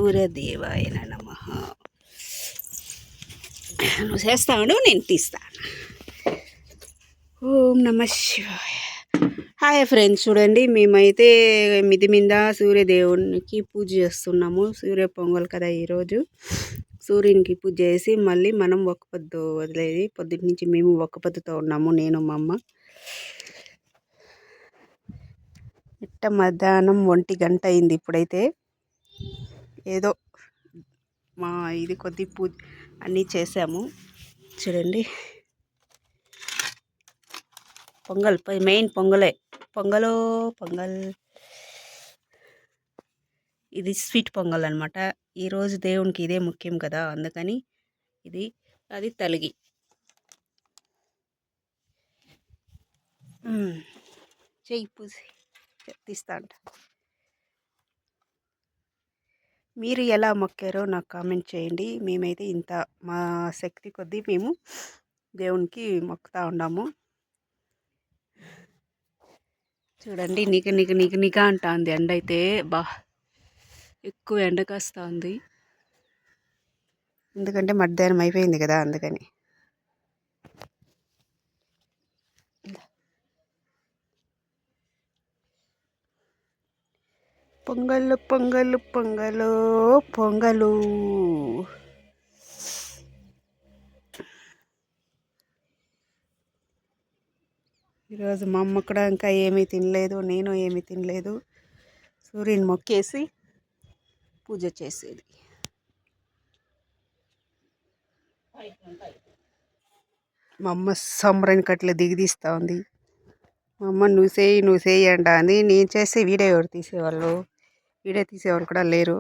సూర్యదేవాయ నమః. నువ్వు చేస్తావు, నేను తీస్తాను. ఓం నమ శివాయ. హాయ్ ఫ్రెండ్స్, చూడండి మేమైతే మిది మీద సూర్యదేవునికి పూజ చేస్తున్నాము. సూర్య పొంగల్ కదా ఈరోజు. సూర్యునికి పూజ చేసి మళ్ళీ మనం ఒక్క పొద్దు వదిలేది. పొద్దుటి నుంచి మేము ఒక్క పొద్దుతో ఉన్నాము, నేను మా అమ్మ. మధ్యాహ్నం 1 గంట అయింది. ఇప్పుడైతే ఏదో మా ఇది కొద్ది పూజ అన్నీ చేసాము. చూడండి, పొంగల్ మెయిన్ పొంగలే. పొంగల్ ఇది స్వీట్ పొంగల్ అనమాట. ఈరోజు దేవునికి ఇదే ముఖ్యం కదా, అందుకని ఇది. అది తలిగి చెయ్యి పూజ తీస్తా అంట. మీరు ఎలా మొక్కారో నాకు కామెంట్ చేయండి. మేమైతే ఇంత మా శక్తి కొద్దీ మేము దేవునికి మొక్కుతూ ఉన్నాము. చూడండి, నిక అంటుంది ఎండ అయితే. ఎక్కువ ఎండ కాస్తా ఉంది, ఎందుకంటే మధ్యాహ్నం అయిపోయింది కదా, అందుకని. పొంగలు. ఈరోజు మా అమ్మ కూడా ఇంకా ఏమీ తినలేదు, నేను ఏమీ తినలేదు. సూర్యుని మొక్కేసి పూజ చేసేది. మా అమ్మ సంబరాన్ని కట్ల దిగిదీస్తూ ఉంది. మా అమ్మ నువ్వు చేయి అంట అని. నేను చేస్తే వీడియో ఎవరు తీసేవాళ్ళు? వీడియో తీసేవాళ్ళు కూడా లేరు.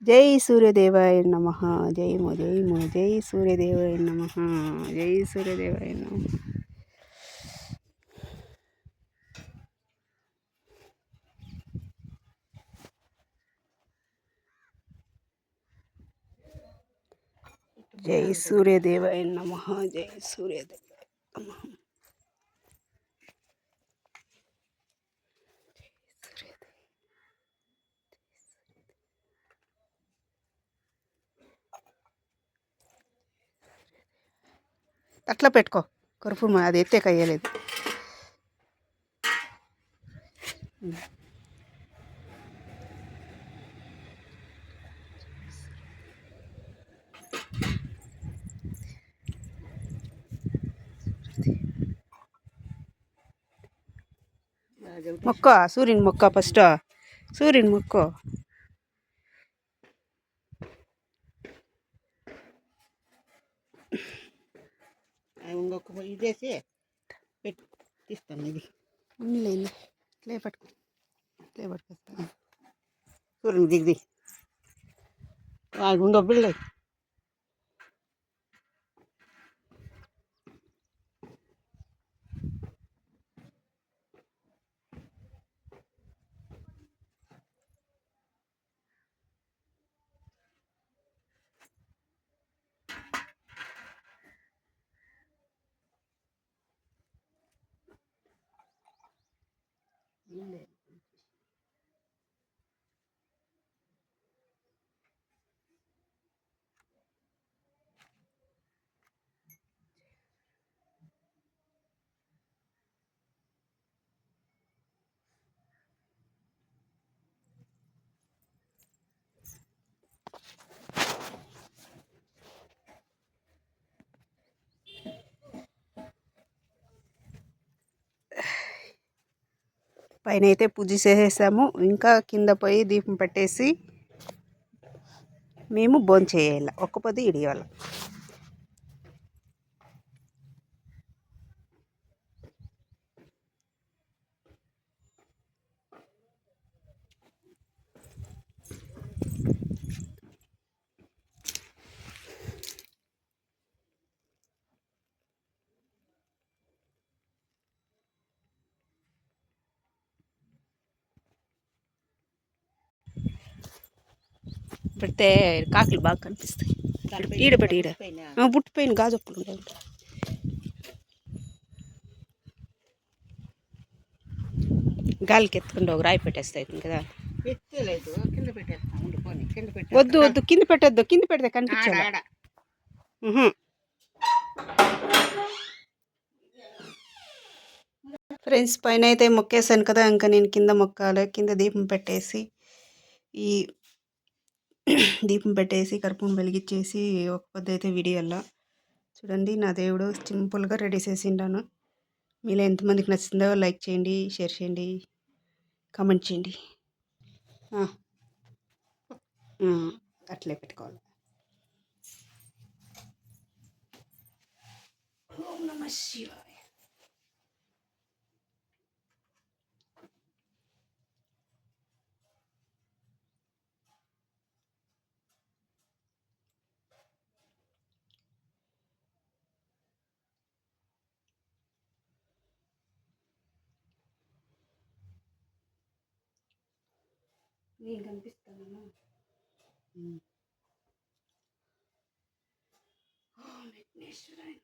జై సూర్యదేవాయ నమః. జయము జై సూర్యదేవాయ నమః. జై సూర్యదేవాయ నమః. జై సూర్యదేవాయ నమః. జై సూర్యదేవాయ నమః. అట్లా పెట్టుకో, కర్పూరం అది ఎత్తే కయ్యలేదు. మొక్క సూర్యుని మొక్క, ఫస్ట్ సూర్యుని మొక్క. ఇంకొక ఇదేసి పెట్టి తీస్తాను. ఇది లేదు, ఇట్లే పట్టుకొస్తాను. సూర్యుని దిగి ఇంకో బిళ్ళ. పైన అయితే పూజ చేసేసాము. ఇంకా కింద పోయి దీపం పెట్టేసి మేము భోంచేయాలి. ఒక్క పొద్దు ఇడియాలి. పెడితే కాకులు బాగా కనిపిస్తాయి. ఈడబెట్టి బుట్టిపోయిన గాజొప్పులు ఉంటాయి. గాలికి ఎత్తుకుంటే ఒక రాయి పెట్టేస్తే అవుతుంది కదా. ఎత్తలేదు, కింద పెట్టేస్తా ఉండిపోని, కింద పెట్టి వద్దు వద్దు, కింద పెట్టద్దు, కింద పెడితే కనిపించాలి. ఆడ ఫ్రెండ్స్, పైన అయితే మొక్కేసాను కదా, ఇంకా నేను కింద మొక్కాలి. కింద దీపం పెట్టేసి ఈ దీపం పెట్టేసి కర్పూరం వెలిగించేసి ఒక పొద్దు అయితే వీడియోలో చూడండి. నా దేవుడు సింపుల్గా రెడీ చేసిండాను. మీలో ఎంతమందికి నచ్చిందో లైక్ చేయండి, షేర్ చేయండి, కామెంట్ చేయండి. అట్లే పెట్టుకోవాలి. ఓం నమః శివాయ. నేను కనిపిస్తానన్నా. విఘ్నేశ్వరాయ.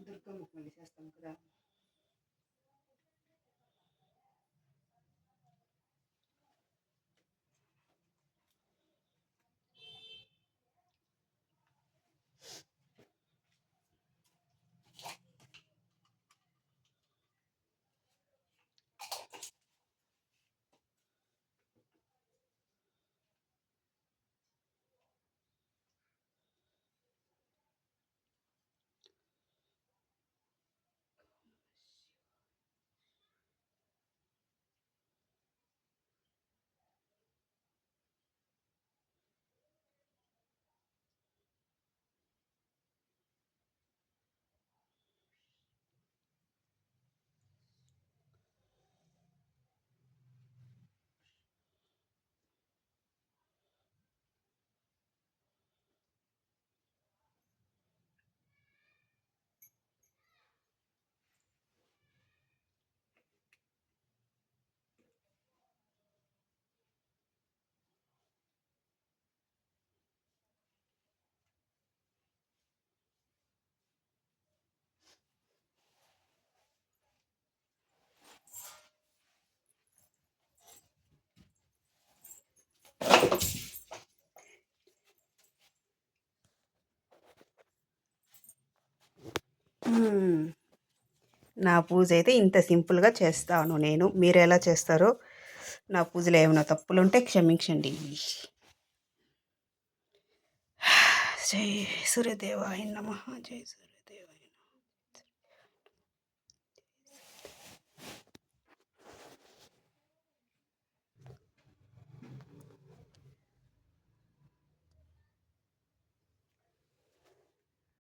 దుర్గమ్మకు మళ్ళీ చేస్తాం కదా. నా పూజ అయితే ఇంత సింపుల్గా చేస్తాను నేను. మీరు ఎలా చేస్తారో, నా పూజలో ఏమైనా తప్పులుంటే క్షమించండి. జై సూర్యదేవాయ నమః. జై సూర్య.